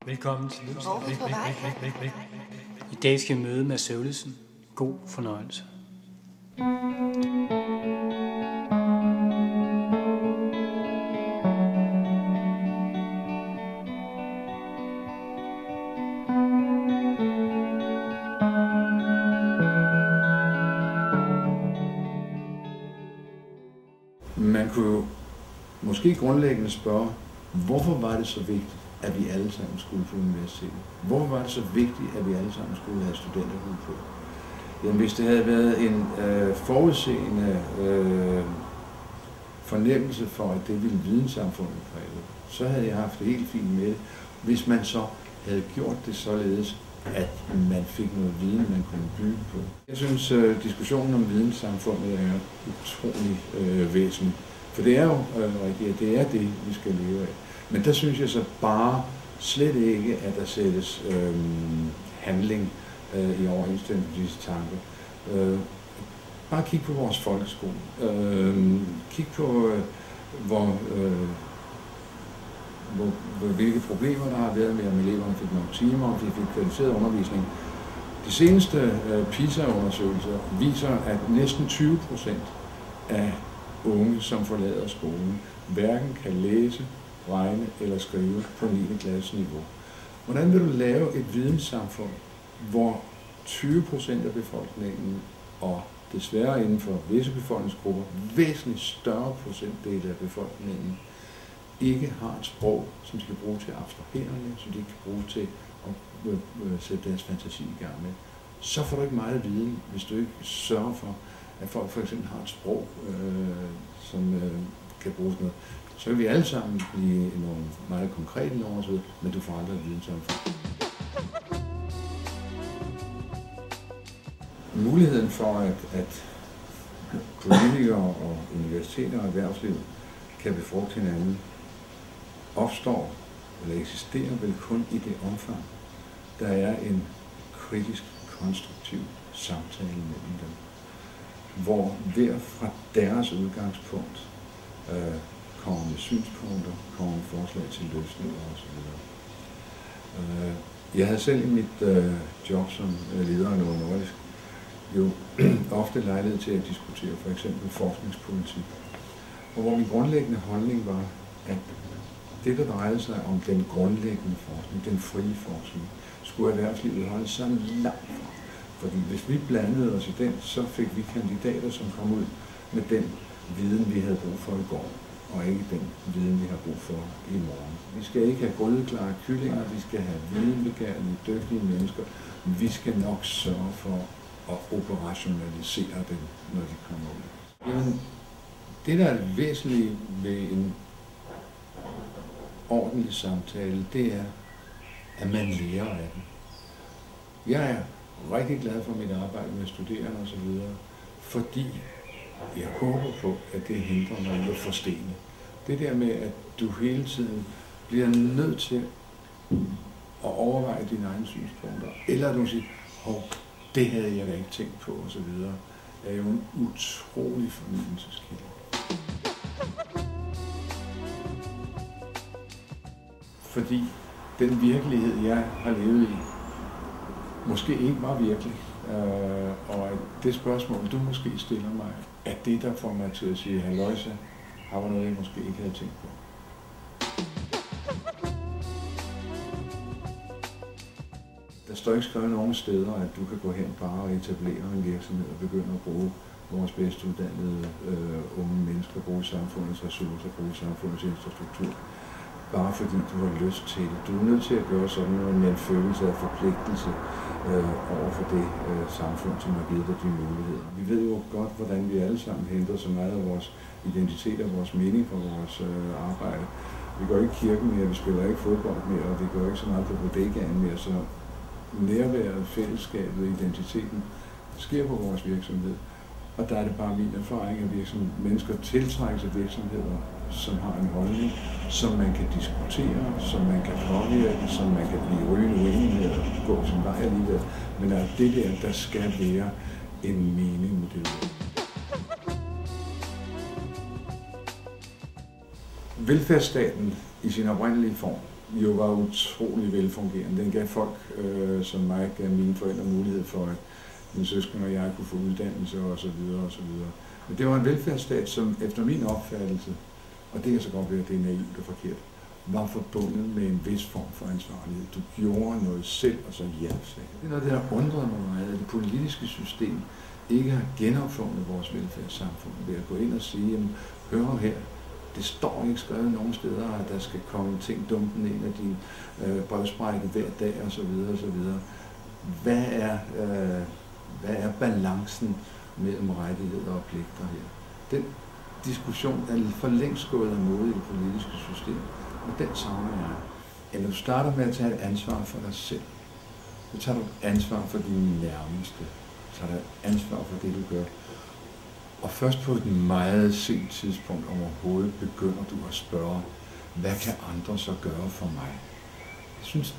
Velkommen til I dag skal vi møde Mads Søvlesen. God fornøjelse. Man kunne jo måske grundlæggende spørge, hvorfor var det så vigtigt, at vi alle sammen skulle på universitetet? Hvorfor var det så vigtigt, at vi alle sammen skulle have studenterhue på? Jamen, hvis det havde været en forudseende fornemmelse for, at det ville videnssamfundet kræve, så havde jeg haft det helt fint med det, hvis man så havde gjort det således, at man fik noget viden, man kunne bygge på. Jeg synes, diskussionen om videnssamfundet er utrolig væsentlig. For det er jo rigtigt, det er det, vi skal leve af. Men der synes jeg så bare slet ikke, at der sættes handling i overensstemmelse med disse tanker. Bare kig på vores folkeskole. Kig på, hvilke problemer der har været med, om eleverne fik nogle timer, om de fik kvalificeret undervisning. De seneste PISA-undersøgelser viser, at næsten 20% af unge, som forlader skolen, hverken kan læse, regne eller skrive på 9. klasse niveau. Hvordan vil du lave et videnssamfund, hvor 20% af befolkningen, og desværre inden for visse befolkningsgrupper, væsentligt større procentdele af befolkningen, ikke har et sprog, som de kan bruge til at abstrahere med, som de kan bruge til at sætte deres fantasi i gang med, så får du ikke meget viden, hvis du ikke sørger for, at folk for eksempel har et sprog, som kan bruges noget. Så kan vi alle sammen blive nogle meget konkrete normer, men du får aldrig et videnssamfund. Muligheden for, at politikere og universiteter og erhvervsliv kan befrugte hinanden, opstår eller eksisterer vel kun i det omfang, der er en kritisk, konstruktiv samtale mellem dem, hvor hver fra deres udgangspunkt kommer med synspunkter, kommer med forslag til løsninger osv. Jeg havde selv i mit job som leder af Novo Nordisk jo ofte lejlighed til at diskutere for eksempel forskningspolitik, og hvor min grundlæggende holdning var, at det, der drejede sig om den grundlæggende forskning, den frie forskning, skulle erhvervslivet holde sig langt fra. Fordi hvis vi blandede os i den, så fik vi kandidater, som kom ud med den viden, vi havde brug for i går, og ikke den viden, vi har brug for i morgen. Vi skal ikke have grydeklare kyllinger, vi skal have videnbegærlige, dygtige mennesker. Vi skal nok sørge for at operationalisere dem, når de kommer ud. Jamen, det, der er det væsentlige ved en ordentlig samtale, det er, at man lærer af den. Jeg er rigtig glad for mit arbejde med studerende osv., fordi jeg håber på, at det hindrer mig i at forstene. Det der med, at du hele tiden bliver nødt til at overveje dine egne synspunkter, eller at du siger, det havde jeg da ikke tænkt på osv., er jo en utrolig fornyelseskilde. Fordi den virkelighed, jeg har levet i, måske ikke var virkelig. Og at det spørgsmål, du måske stiller mig, er det, der får mig til at sige, halløjsa, har var noget, jeg måske ikke havde tænkt på. Der står ikke skrevet nogen steder, at du kan gå hen bare og etablere en virksomhed og begynde at bruge vores bedst uddannede unge mennesker, bruge samfundets ressourcer, bruge samfundets infrastruktur, bare fordi du har lyst til det. Du er nødt til at gøre sådan noget med en følelse af forpligtelse over for det samfund, som har givet dig de muligheder. Vi ved jo godt, hvordan vi alle sammen henter så meget af vores identitet og vores mening fra vores arbejde. Vi går ikke i kirken mere, vi spiller ikke fodbold mere, og vi går ikke så meget på bodegaen mere, så nærværet, fællesskabet, identiteten sker på vores virksomhed. Og der er det bare min erfaring, at mennesker tiltrækker sig virksomheder, som har en holdning, som man kan diskutere, som man kan påvirke, som man kan blive uenig med og gå sin vej alligevel. Men er det der skal være en mening med det. Velfærdsstaten i sin oprindelige form jo var utrolig velfungerende. Den gav folk som mig, gav mine forældre mulighed for, at min søskende og jeg kunne få uddannelse og så videre og så videre. Men det var en velfærdsstat, som efter min opfattelse, og det kan så godt være, at det er naivt og forkert, var forbundet med en vis form for ansvarlighed. Du gjorde noget selv, og så hjalp sig. Det er noget, der undrede mig meget, at det politiske system ikke har genopfundet vores velfærdssamfund ved at gå ind og sige, jamen, hør her, det står ikke skrevet nogen steder, at der skal komme ting dumpende ind af din brevsprække hver dag og så videre og så videre. Hvad er balancen mellem rettigheder og pligter her? Den diskussion er for længst gået af mode i det politiske system, og den savner jeg. Eller du starter med at tage et ansvar for dig selv. Så tager du ansvar for dine nærmeste. Så tager du ansvar for det, du gør. Og først på et meget sent tidspunkt overhovedet begynder du at spørge, hvad kan andre så gøre for mig? Jeg synes,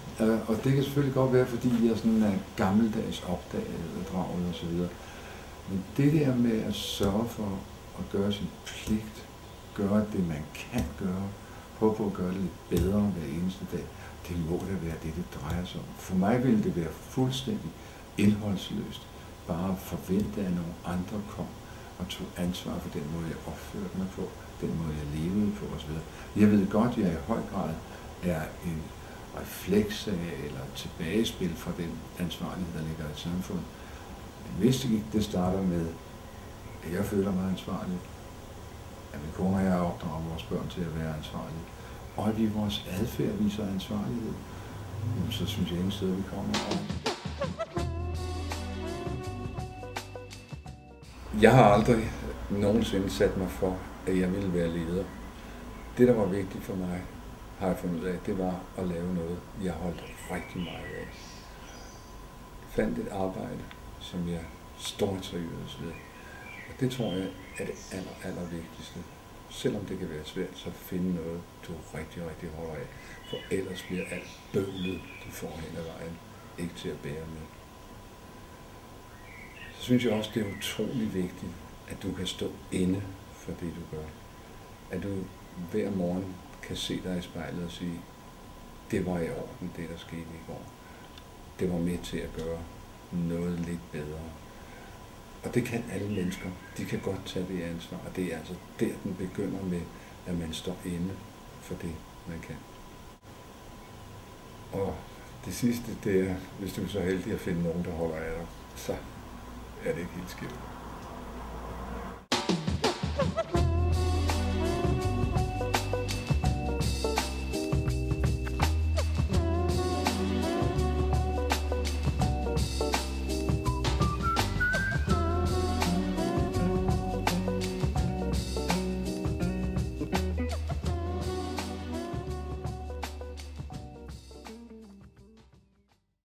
og det kan selvfølgelig godt være, fordi jeg sådan er gammeldags opdaget og draget og så videre. Men det der med at sørge for at gøre sin pligt, gøre det, man kan gøre, prøve på at gøre det lidt bedre hver eneste dag, det må da være det, det drejer sig om. For mig ville det være fuldstændig indholdsløst, bare at forvente, at nogle andre kom og tog ansvar for den måde, jeg opførte mig på, den måde, jeg levede på osv. Jeg ved godt, at jeg i høj grad er en refleks af eller tilbagespil fra den ansvarlighed, der ligger i et samfund. Men hvis det starter med, at jeg føler mig ansvarlig, at min kone og jeg opdrager vores børn til at være ansvarlige, og at vi i vores adfærd viser ansvarlighed, så synes jeg ingen steder, vi kommer fra. Jeg har aldrig nogensinde sat mig for, at jeg ville være leder. Det, der var vigtigt for mig, har jeg fundet ud af, det var at lave noget, jeg holdt rigtig meget af. Jeg fandt et arbejde, som jeg stortrivedes ved. Og det tror jeg er det aller vigtigste. Selvom det kan være svært, så finde noget, du rigtig holder af. For ellers bliver alt bøvlet, du får hen ad vejen, ikke til at bære med. Så synes jeg også, det er utrolig vigtigt, at du kan stå inde for det, du gør. At du hver morgen kan se dig i spejlet og sige, det var i orden, det der skete i går. Det var med til at gøre noget lidt bedre. Og det kan alle mennesker. De kan godt tage det ansvar. Og det er altså der, den begynder med, at man står inde for det, man kan. Og det sidste, det er, hvis du er så heldig at finde nogen, der holder af dig, så er det ikke helt skidt.